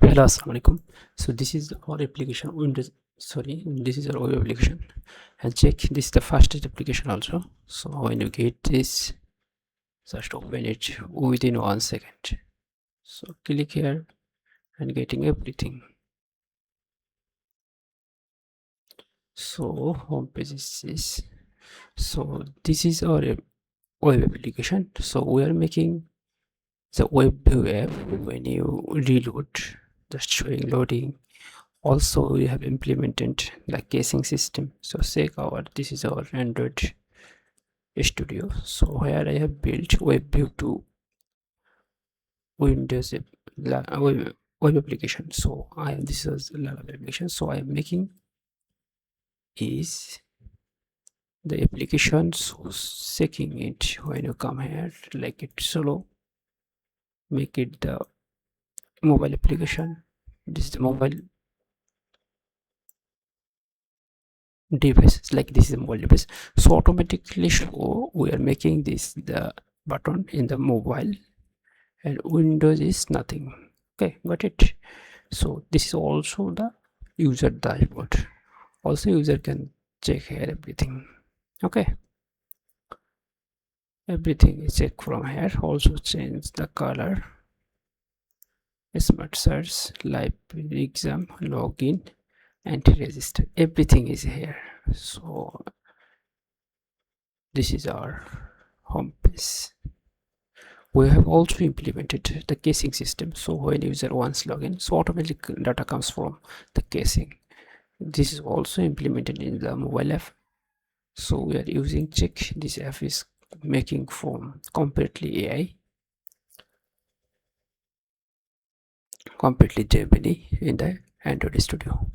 Hello, assalamualaikum. So this is our application Windows. Sorry, this is our web application. And check, this is the fastest application also. So when you get this, just open it within 1 second. So click here and getting everything. So home page is this. So this is our web application. So we are making the web view app. When you reload, just showing loading. Also we have implemented the caching system. So this is our Android studio. So where I have built web view to Windows web application. So this is a lot of application. So I am making is the application, so checking it when you come here, like it solo, make it the mobile application. This is the mobile device, like this is a mobile device. So automatically show we are making this the button in the mobile, and Windows is nothing. Okay, got it. So this is also the user dashboard. Also user can check here everything. Okay, everything is checked from here. Also change the color, smart search, live exam, login, and register. Everything is here. So this is our home page. We have also implemented the caching system. So when user wants login, so automatic data comes from the caching. This is also implemented in the mobile app. So we are using check. This app is making from completely AI, completely Gemini in the Android Studio.